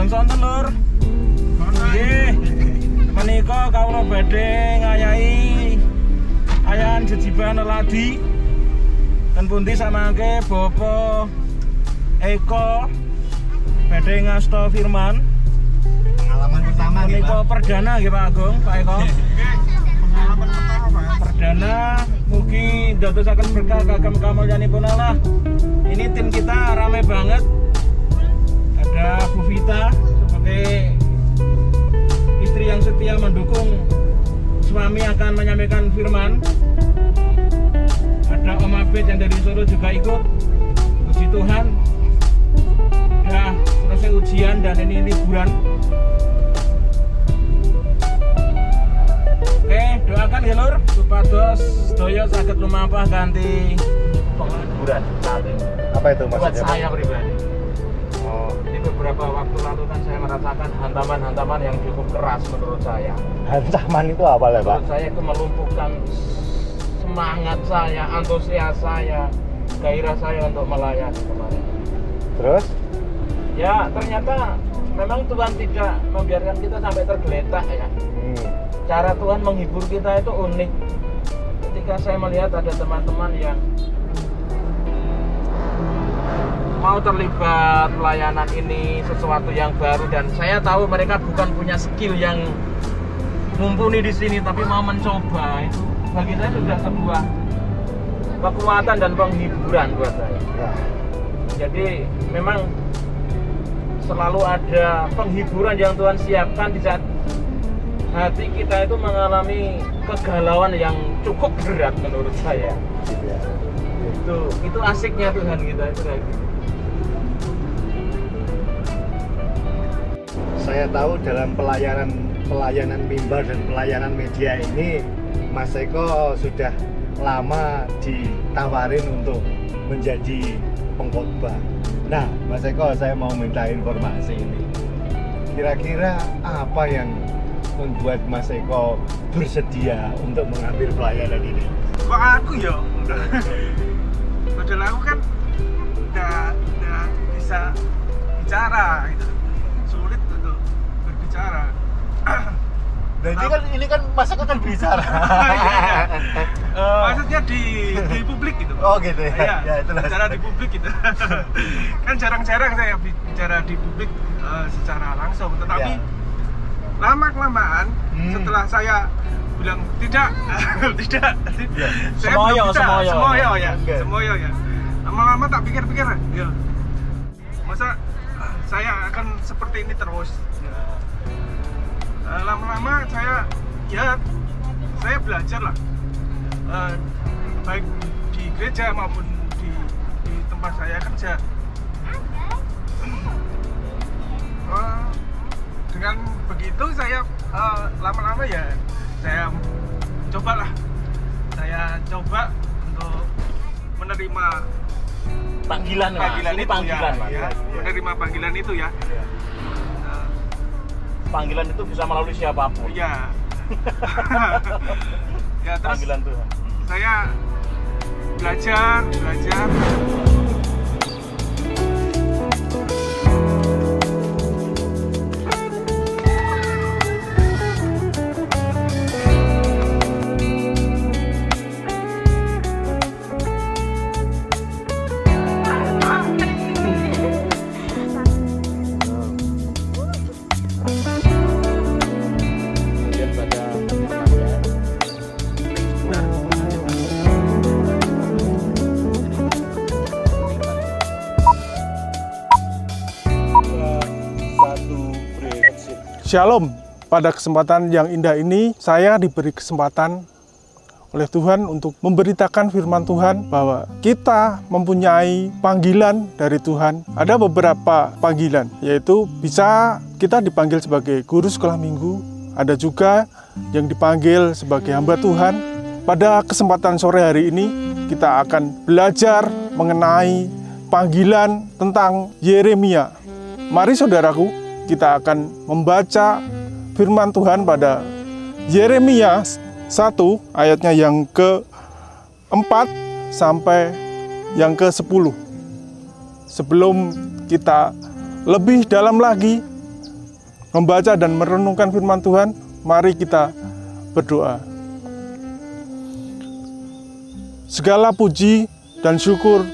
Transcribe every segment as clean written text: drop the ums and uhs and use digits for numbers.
Kadang sonten Lur. Nggih. Menika kawula badhe ngayahi ayahan jejiban ladi. Dan pundi samangke Bapak Eko badhe ngasta firman. Pengalaman pertama nggih, Menika perdana nggih Pak Agung, Pak Eko. Pengalaman pertama, Pak. Perdana mugi ndadosaken berkah kagem kamulyanipun Allah. Ini tim kita rame banget. Ada Bu Vita sebagai istri yang setia mendukung suami akan menyampaikan firman. Ada Om Abed yang dari Solo juga ikut. Puji Tuhan. Udah selesai ujian dan ini liburan. Oke, doakan ya Lur supados sedaya saged lumampah kanthi penghiburan saat ini. Apa itu Buat maksudnya? saya pribadi. Oh, Ini beberapa waktu lalu kan saya merasakan hantaman-hantaman yang cukup keras menurut saya. hantaman itu apa lah, Pak? Menurut saya itu melumpuhkan semangat saya, antusias saya, gairah saya untuk melayani kemarin. Terus? Ya ternyata memang Tuhan tidak membiarkan kita sampai tergeletak ya. Cara Tuhan menghibur kita itu unik. Ketika saya melihat ada teman-teman yang mau terlibat pelayanan ini, sesuatu yang baru, dan saya tahu mereka bukan punya skill yang mumpuni di sini, tapi mau mencoba, itu bagi saya sudah sebuah kekuatan dan penghiburan buat saya. Ya. Jadi memang selalu ada penghiburan yang Tuhan siapkan di saat hati kita itu mengalami kegalauan yang cukup berat menurut saya. Gitu ya. Itu asiknya Tuhan kita itu kayak gitu. Saya tahu dalam pelayanan mimbar dan pelayanan media ini Mas Eko sudah lama ditawarin untuk menjadi pengkhotbah. Nah, Mas Eko, saya mau minta informasi ini. Kira-kira apa yang membuat Mas Eko bersedia untuk mengambil pelayanan ini? Kok aku ya? Padahal aku kan udah bisa bicara gitu. Sulit untuk berbicara. Dan ini kan Mas Eko kan bicara. Maksudnya di publik gitu. Oh gitu ya. Iya, Ya, itulah. bicara di publik gitu. Kan jarang-jarang saya bicara di publik secara langsung, tetapi Ya. lama-kelamaan setelah saya bilang tidak tidak Ya. saya Semoyo, belum bisa. semoyo. Semoyo ya Oke. semoyo ya, lama-lama tak pikir-pikir ya masa saya akan seperti ini terus ya. Lama-lama saya belajar lah, baik di gereja maupun di tempat saya kerja. Dengan begitu saya lama-lama ya saya coba untuk menerima Panggilan itu panggilan, Mas. ya, menerima panggilan itu ya. Panggilan itu bisa melalui siapapun. Ya. Ya terus Panggilan Tuhan. saya belajar. Kemudian pada anaknya. Shalom, pada kesempatan yang indah ini saya diberi kesempatan oleh Tuhan untuk memberitakan firman Tuhan bahwa kita mempunyai panggilan dari Tuhan. Ada beberapa panggilan, yaitu bisa kita dipanggil sebagai guru sekolah minggu, ada juga yang dipanggil sebagai hamba Tuhan. Pada kesempatan sore hari ini kita akan belajar mengenai panggilan tentang Yeremia. Mari saudaraku, kita akan membaca firman Tuhan pada Yeremia 1 ayatnya yang ke-4 sampai yang ke-10. Sebelum kita lebih dalam lagi membaca dan merenungkan firman Tuhan, mari kita berdoa. Segala puji dan syukur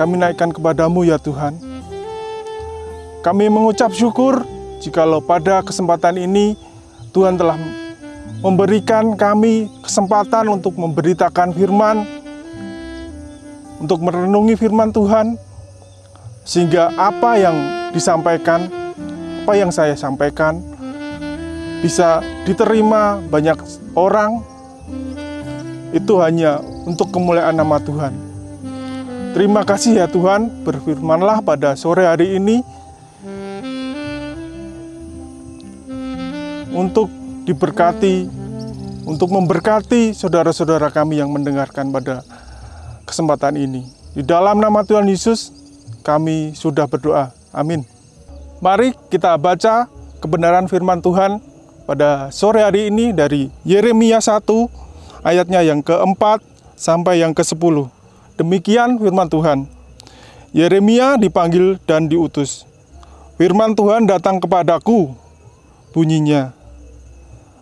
kami naikkan kepadamu ya Tuhan. Kami mengucap syukur jikalau pada kesempatan ini Tuhan telah memberikan kami kesempatan untuk memberitakan firman, untuk merenungi firman Tuhan, sehingga apa yang disampaikan, apa yang saya sampaikan bisa diterima banyak orang. Itu hanya untuk kemuliaan nama Tuhan. Terima kasih ya Tuhan, berfirmanlah pada sore hari ini untuk diberkati, untuk memberkati saudara-saudara kami yang mendengarkan pada kesempatan ini. Di dalam nama Tuhan Yesus, kami sudah berdoa. Amin. Mari kita baca kebenaran firman Tuhan pada sore hari ini dari Yeremia 1, ayatnya yang ke-4 sampai yang ke-10. Demikian firman Tuhan. Yeremia dipanggil dan diutus. Firman Tuhan datang kepadaku, bunyinya,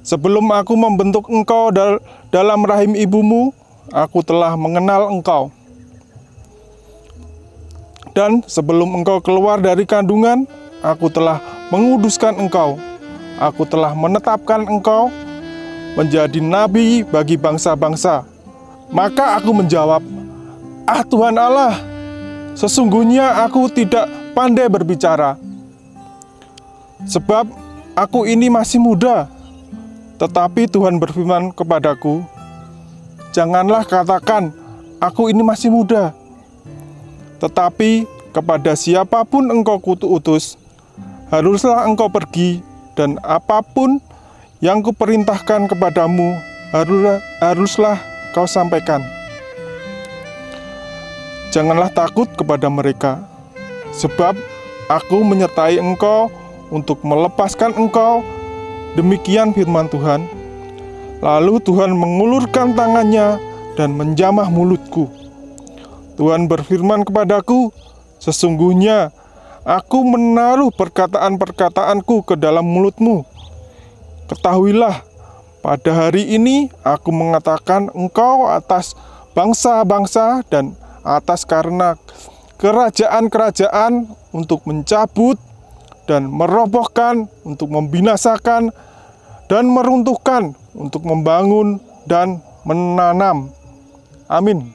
sebelum aku membentuk engkau dalam rahim ibumu, aku telah mengenal engkau. Dan sebelum engkau keluar dari kandungan, aku telah menguduskan engkau. Aku telah menetapkan engkau menjadi nabi bagi bangsa-bangsa. Maka aku menjawab, "Ah Tuhan Allah, sesungguhnya aku tidak pandai berbicara. Sebab aku ini masih muda." Tetapi Tuhan berfirman kepadaku, "Janganlah katakan, aku ini masih muda. Tetapi kepada siapapun engkau kuutus, haruslah engkau pergi, dan apapun yang kuperintahkan kepadamu, haruslah kau sampaikan. Janganlah takut kepada mereka, sebab aku menyertai engkau untuk melepaskan engkau." Demikian firman Tuhan. Lalu Tuhan mengulurkan tangannya dan menjamah mulutku. Tuhan berfirman kepadaku, "Sesungguhnya aku menaruh perkataan-perkataanku ke dalam mulutmu. Ketahuilah, pada hari ini aku mengatakan engkau atas bangsa-bangsa dan atas karena kerajaan-kerajaan, untuk mencabut dan merobohkan, untuk membinasakan dan meruntuhkan, untuk membangun dan menanam." Amin.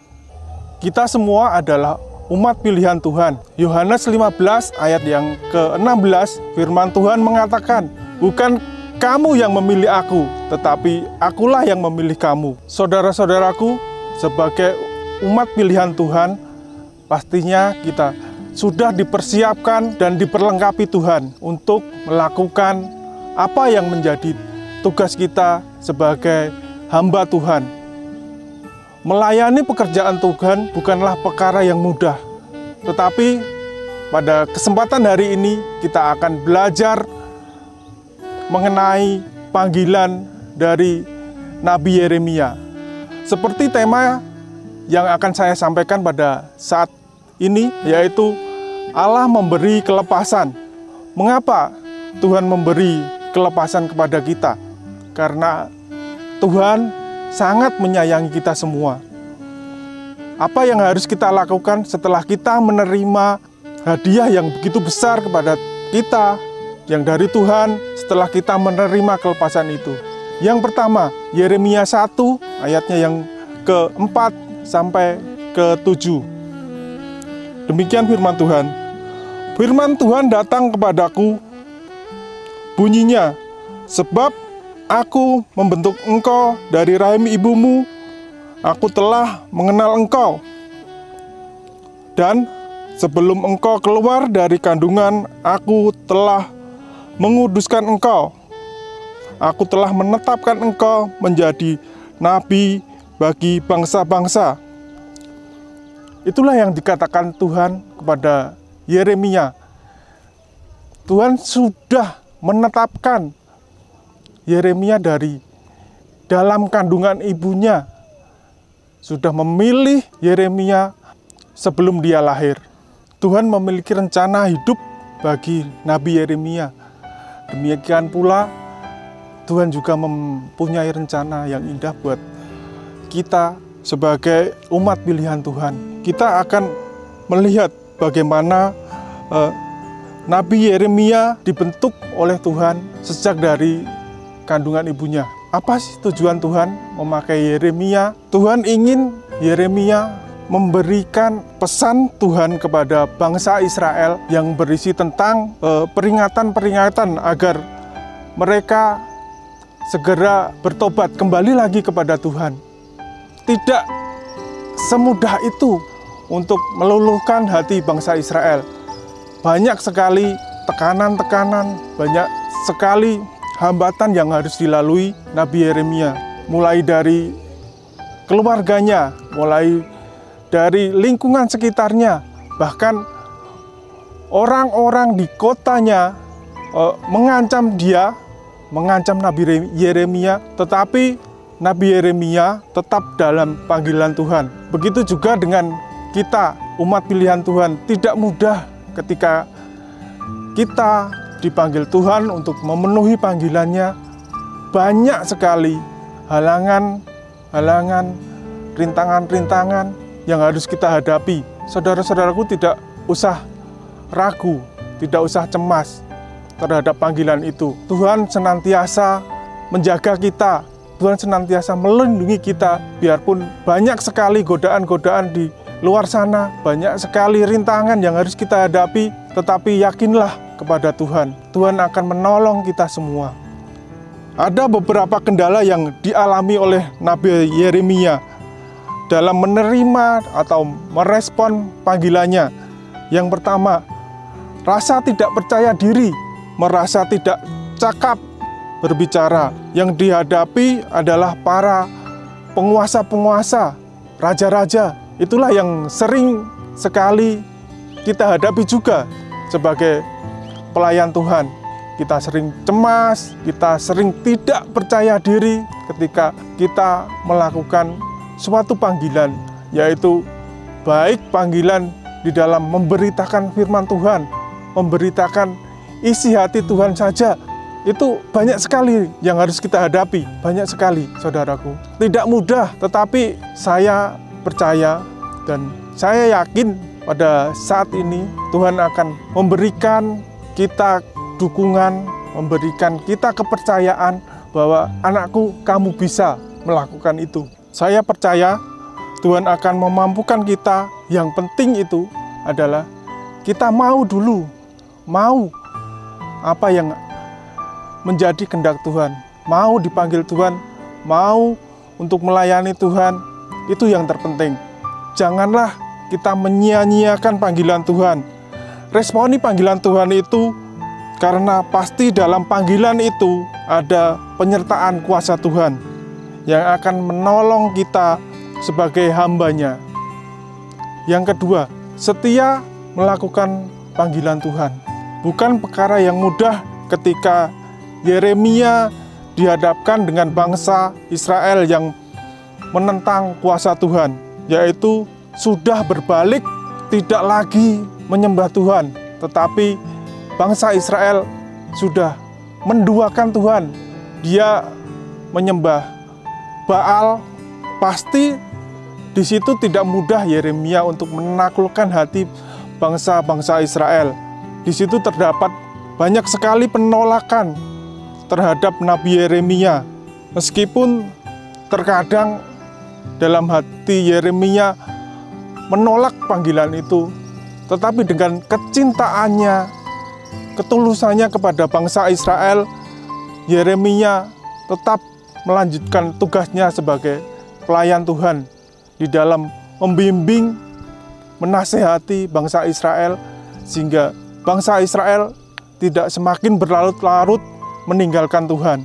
Kita semua adalah umat pilihan Tuhan. Yohanes 15 ayat yang ke-16, firman Tuhan mengatakan, "Bukan kamu yang memilih aku, tetapi akulah yang memilih kamu." Saudara-saudaraku, sebagai umat pilihan Tuhan, pastinya kita sudah dipersiapkan dan diperlengkapi Tuhan untuk melakukan apa yang menjadi tugas kita sebagai hamba Tuhan. Melayani pekerjaan Tuhan bukanlah perkara yang mudah, tetapi pada kesempatan hari ini kita akan belajar mengenai panggilan dari Nabi Yeremia. Seperti tema yang akan saya sampaikan pada saat ini, yaitu Allah memberi kelepasan. Mengapa Tuhan memberi kelepasan kepada kita? Karena Tuhan sangat menyayangi kita semua. Apa yang harus kita lakukan setelah kita menerima hadiah yang begitu besar kepada kita, yang dari Tuhan, setelah kita menerima kelepasan itu? Yang pertama, Yeremia 1 ayatnya yang ke-4 sampai ke-7. Demikian firman Tuhan. Firman Tuhan datang kepadaku, bunyinya, sebab aku membentuk engkau dari rahim ibumu, aku telah mengenal engkau. Dan sebelum engkau keluar dari kandungan, aku telah menguduskan engkau. Aku telah menetapkan engkau menjadi nabi bagi bangsa-bangsa. Itulah yang dikatakan Tuhan kepada Yeremia. Tuhan sudah menetapkan Yeremia dari dalam kandungan ibunya, sudah memilih Yeremia sebelum dia lahir. Tuhan memiliki rencana hidup bagi Nabi Yeremia. Demikian pula Tuhan juga mempunyai rencana yang indah buat kita sebagai umat pilihan Tuhan. Kita akan melihat bagaimana Nabi Yeremia dibentuk oleh Tuhan sejak dari kandungan ibunya. Apa sih tujuan Tuhan memakai Yeremia? Tuhan ingin Yeremia memberikan pesan Tuhan kepada bangsa Israel yang berisi tentang peringatan-peringatan agar mereka segera bertobat kembali lagi kepada Tuhan. Tidak semudah itu untuk meluluhkan hati bangsa Israel. Banyak sekali tekanan-tekanan, banyak sekali hambatan yang harus dilalui Nabi Yeremia. Mulai dari keluarganya, mulai dari lingkungan sekitarnya, bahkan orang-orang di kotanya mengancam dia, mengancam Nabi Yeremia, tetapi Nabi Yeremia tetap dalam panggilan Tuhan. Begitu juga dengan kita, umat pilihan Tuhan. Tidak mudah ketika kita dipanggil Tuhan untuk memenuhi panggilannya. Banyak sekali halangan-halangan, rintangan-rintangan yang harus kita hadapi. Saudara-saudaraku tidak usah ragu, tidak usah cemas terhadap panggilan itu. Tuhan senantiasa menjaga kita, Tuhan senantiasa melindungi kita, biarpun banyak sekali godaan-godaan di luar sana, banyak sekali rintangan yang harus kita hadapi, tetapi yakinlah kepada Tuhan. Tuhan akan menolong kita semua. Ada beberapa kendala yang dialami oleh Nabi Yeremia dalam menerima atau merespon panggilannya. Yang pertama, rasa tidak percaya diri, merasa tidak cakap berbicara. Yang dihadapi adalah para penguasa-penguasa, raja-raja. Itulah yang sering sekali kita hadapi juga sebagai pelayan Tuhan. Kita sering cemas, kita sering tidak percaya diri ketika kita melakukan suatu panggilan, yaitu baik panggilan di dalam memberitakan firman Tuhan, memberitakan isi hati Tuhan saja. Itu banyak sekali yang harus kita hadapi, banyak sekali saudaraku. Tidak mudah, tetapi saya percaya dan saya yakin pada saat ini Tuhan akan memberikan kita dukungan, memberikan kita kepercayaan bahwa anakku, kamu bisa melakukan itu. Saya percaya Tuhan akan memampukan kita. Yang penting itu adalah kita mau dulu, mau apa yang menjadi kehendak Tuhan, mau dipanggil Tuhan, mau untuk melayani Tuhan. Itu yang terpenting. Janganlah kita menyia-nyiakan panggilan Tuhan. Responi panggilan Tuhan itu karena pasti dalam panggilan itu ada penyertaan kuasa Tuhan yang akan menolong kita sebagai hambanya. Yang kedua, setia melakukan panggilan Tuhan. Bukan perkara yang mudah ketika Yeremia dihadapkan dengan bangsa Israel yang menentang kuasa Tuhan, yaitu sudah berbalik, tidak lagi menyembah Tuhan, tetapi bangsa Israel sudah menduakan Tuhan. Dia menyembah Baal. Pasti di situ tidak mudah Yeremia untuk menaklukkan hati bangsa-bangsa Israel. Di situ terdapat banyak sekali penolakan terhadap Nabi Yeremia. Meskipun terkadang dalam hati Yeremia menolak panggilan itu, tetapi dengan kecintaannya, ketulusannya kepada bangsa Israel, Yeremia tetap melanjutkan tugasnya sebagai pelayan Tuhan di dalam membimbing, menasehati bangsa Israel, sehingga bangsa Israel tidak semakin berlarut-larut meninggalkan Tuhan.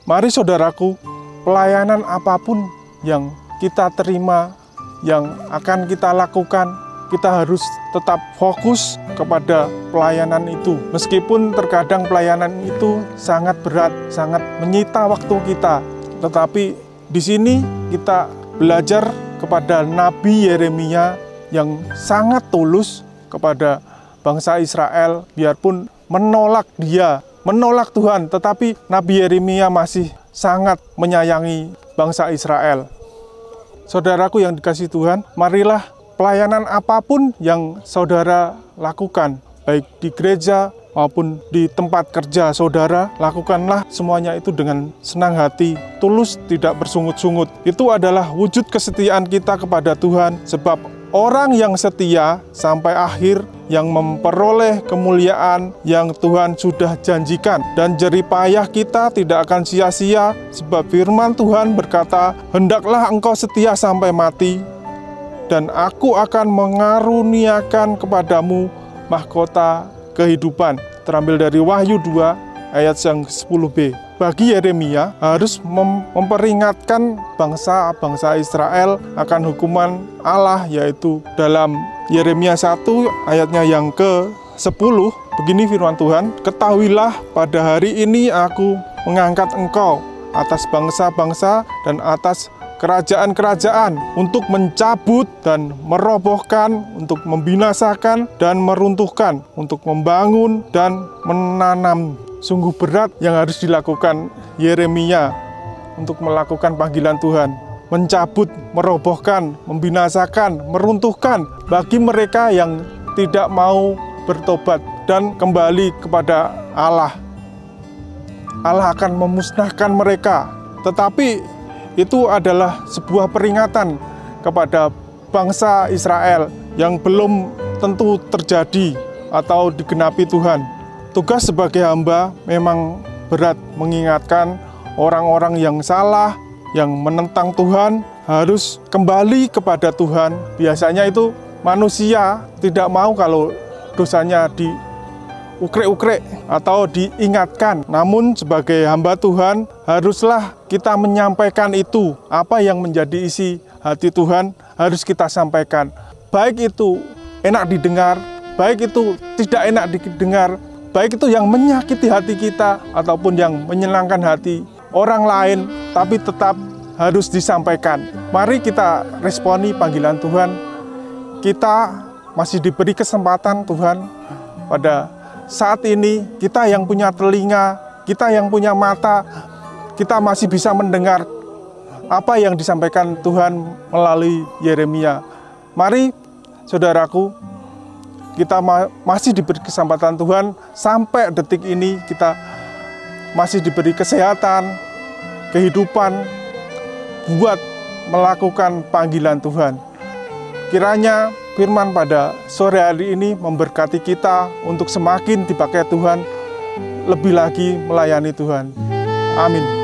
Mari saudaraku, pelayanan apapun yang kita terima, yang akan kita lakukan, kita harus tetap fokus kepada pelayanan itu. Meskipun terkadang pelayanan itu sangat berat, sangat menyita waktu kita, tetapi di sini kita belajar kepada Nabi Yeremia yang sangat tulus kepada bangsa Israel, biarpun menolak dia menolak Tuhan, tetapi Nabi Yeremia masih sangat menyayangi bangsa Israel. Saudaraku yang dikasihi Tuhan, marilah pelayanan apapun yang saudara lakukan, baik di gereja maupun di tempat kerja saudara, lakukanlah semuanya itu dengan senang hati, tulus, tidak bersungut-sungut. Itu adalah wujud kesetiaan kita kepada Tuhan, sebab orang yang setia sampai akhir yang memperoleh kemuliaan yang Tuhan sudah janjikan. Dan jerih payah kita tidak akan sia-sia, sebab firman Tuhan berkata, "Hendaklah engkau setia sampai mati, dan aku akan mengaruniakan kepadamu mahkota kehidupan." Terambil dari Wahyu 2 ayat yang 10b. Bagi Yeremia harus memperingatkan bangsa Israel akan hukuman Allah, yaitu dalam Yeremia 1 ayatnya yang ke-10. Begini firman Tuhan, "Ketahuilah pada hari ini aku mengangkat engkau atas bangsa-bangsa dan atas kerajaan-kerajaan untuk mencabut dan merobohkan, untuk membinasakan dan meruntuhkan, untuk membangun dan menanam." Sungguh berat yang harus dilakukan Yeremia untuk melakukan panggilan Tuhan. Mencabut, merobohkan, membinasakan, meruntuhkan bagi mereka yang tidak mau bertobat dan kembali kepada Allah. Allah akan memusnahkan mereka. Tetapi itu adalah sebuah peringatan kepada bangsa Israel yang belum tentu terjadi atau digenapi Tuhan. Tugas sebagai hamba memang berat, mengingatkan orang-orang yang salah, yang menentang Tuhan, harus kembali kepada Tuhan. Biasanya itu manusia tidak mau kalau dosanya diukrek-ukrek atau diingatkan. Namun sebagai hamba Tuhan, haruslah kita menyampaikan itu. Apa yang menjadi isi hati Tuhan harus kita sampaikan. Baik itu enak didengar, baik itu tidak enak didengar, baik itu yang menyakiti hati kita ataupun yang menyenangkan hati orang lain, tapi tetap harus disampaikan. Mari kita responi panggilan Tuhan. Kita masih diberi kesempatan Tuhan pada saat ini. Kita yang punya telinga, kita yang punya mata, kita masih bisa mendengar apa yang disampaikan Tuhan melalui Yeremia. Mari saudaraku, kita masih diberi kesempatan Tuhan. Sampai detik ini kita masih diberi kesehatan, kehidupan buat melakukan panggilan Tuhan. Kiranya firman pada sore hari ini memberkati kita untuk semakin dipakai Tuhan, lebih lagi melayani Tuhan. Amin.